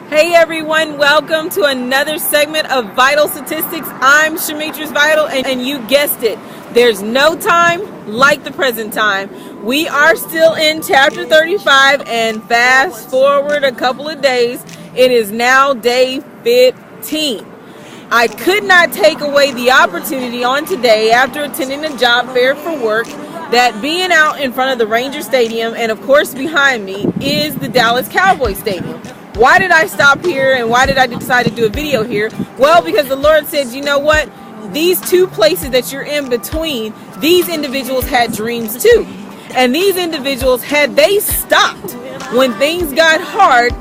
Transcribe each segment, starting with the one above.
Hey everyone, welcome to another segment of Vital Statistics. I'm Shemetris Vital, and you guessed it, there's no time like the present time. We are still in chapter 35, and fast forward a couple of days, it is now day 15. I could not take away the opportunity on today, after attending a job fair for work, that being out in front of the Ranger Stadium, and of course behind me, is the Dallas Cowboys Stadium. Why did I stop here, and why did I decide to do a video here? Well, because the Lord said, you know what? These two places that you're in between, these individuals had dreams too. And these individuals, had they stopped when things got hard,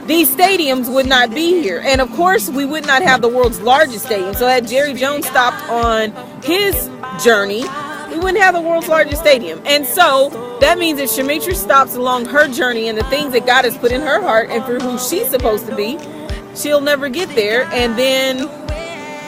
these stadiums would not be here. And of course, we would not have the world's largest stadium. So had Jerry Jones stopped on his journey, we wouldn't have the world's largest stadium. And so that means if Shemetris stops along her journey and the things that God has put in her heart and for who she's supposed to be, she'll never get there. And then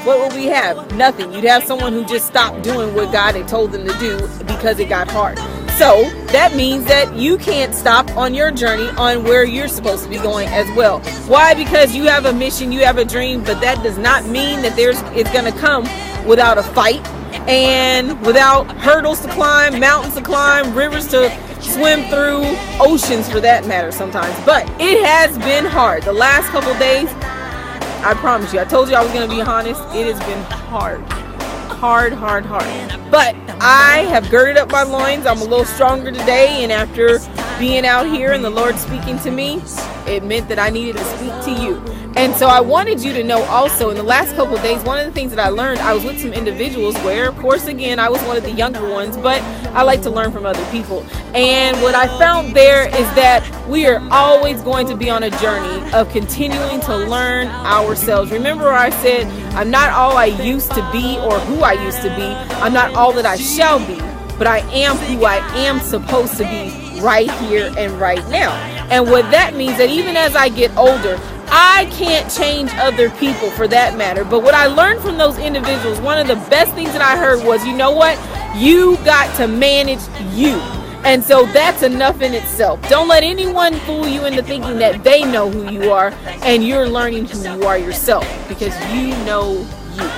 what will we have? Nothing. You'd have someone who just stopped doing what God had told them to do because it got hard. So that means that you can't stop on your journey on where you're supposed to be going as well. Why? Because you have a mission, you have a dream, but that does not mean that it's going to come without a fight and without hurdles to climb, mountains to climb, rivers to swim through, oceans for that matter sometimes. But it has been hard. The last couple days, I promise you, I told you I was going to be honest, it has been hard. Hard. But I have girded up my loins. I'm a little stronger today, and after being out here and the Lord speaking to me, it meant that I needed to speak to you. And so I wanted you to know also, in the last couple of days, one of the things that I learned, I was with some individuals where, of course, again, I was one of the younger ones, but I like to learn from other people. And what I found there is that we are always going to be on a journey of continuing to learn ourselves. Remember I said, I'm not all I used to be or who I used to be. I'm not all that I shall be, but I am who I am supposed to be right here and right now. And what that means that even as I get older, I can't change other people for that matter. But what I learned from those individuals, one of the best things that I heard was, you know what? You got to manage you. And so that's enough in itself. Don't let anyone fool you into thinking that they know who you are and you're learning who you are yourself, because you know you.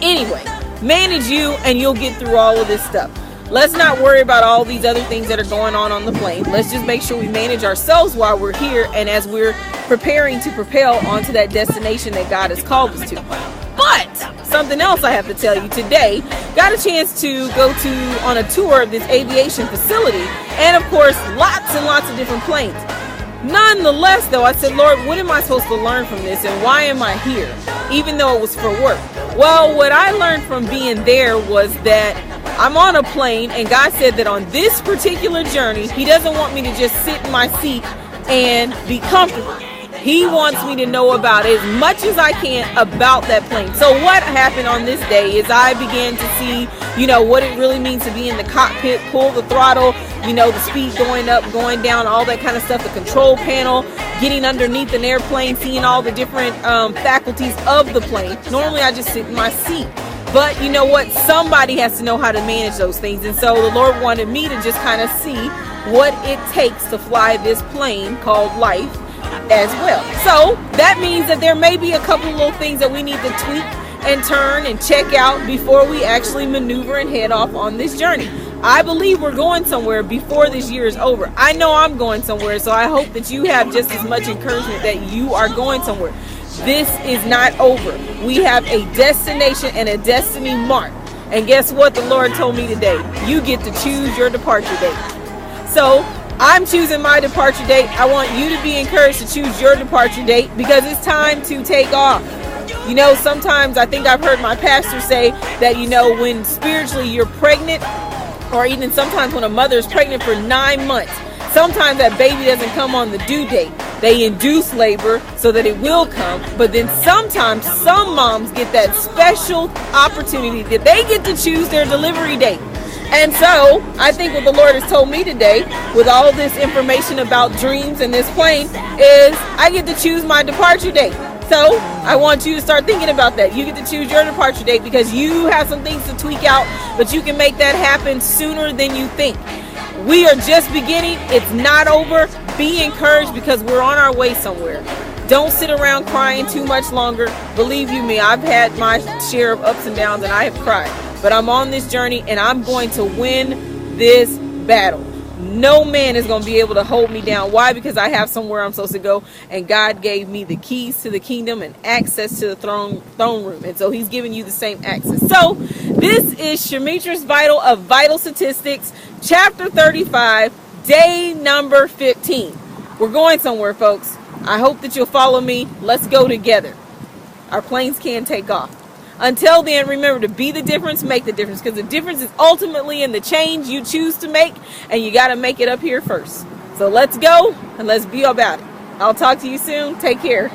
Anyway, manage you and you'll get through all of this stuff. Let's not worry about all these other things that are going on the plane. Let's just make sure we manage ourselves while we're here and as we're preparing to propel onto that destination that God has called us to. But something else I have to tell you today, got a chance to go on a tour of this aviation facility, and of course lots and lots of different planes. Nonetheless though, I said, Lord, what am I supposed to learn from this, and why am I here, even though it was for work? Well, what I learned from being there was that I'm on a plane, and God said that on this particular journey, He doesn't want me to just sit in my seat and be comfortable. He wants me to know about as much as I can about that plane. So what happened on this day is I began to see, what it really means to be in the cockpit, pull the throttle, the speed going up, going down, all that kind of stuff, the control panel, getting underneath an airplane, seeing all the different faculties of the plane. Normally I just sit in my seat. But you know what? Somebody has to know how to manage those things. And so the Lord wanted me to just kind of see what it takes to fly this plane called life as well. So that means that there may be a couple of little things that we need to tweak and turn and check out before we actually maneuver and head off on this journey. I believe we're going somewhere before this year is over. I know I'm going somewhere, so I hope that you have just as much encouragement that you are going somewhere. This is not over. We have a destination and a destiny mark. And guess what the Lord told me today? You get to choose your departure date. So I'm choosing my departure date. I want you to be encouraged to choose your departure date, because it's time to take off. Sometimes I think I've heard my pastor say that, when spiritually you're pregnant, or even sometimes when a mother is pregnant for 9 months, sometimes that baby doesn't come on the due date. They induce labor so that it will come, but then sometimes some moms get that special opportunity that they get to choose their delivery date. And so I think what the Lord has told me today, with all this information about dreams and this plane, is I get to choose my departure date. So I want you to start thinking about that. You get to choose your departure date, because you have some things to tweak out, but you can make that happen sooner than you think. We are just beginning. It's not over. Be encouraged, because we're on our way somewhere. Don't sit around crying too much longer. Believe you me, I've had my share of ups and downs and I have cried. But I'm on this journey and I'm going to win this battle. No man is going to be able to hold me down. Why? Because I have somewhere I'm supposed to go, and God gave me the keys to the kingdom and access to the throne room, and so he's giving you the same access. So this is Shemetris Vital of Vital Statistics, chapter 35, day number 15. We're going somewhere, folks. I hope that you'll follow me. Let's go together. Our planes can take off. Until then, remember to be the difference, make the difference, because the difference is ultimately in the change you choose to make, and you got to make it up here first. So let's go and let's be about it. I'll talk to you soon. Take care.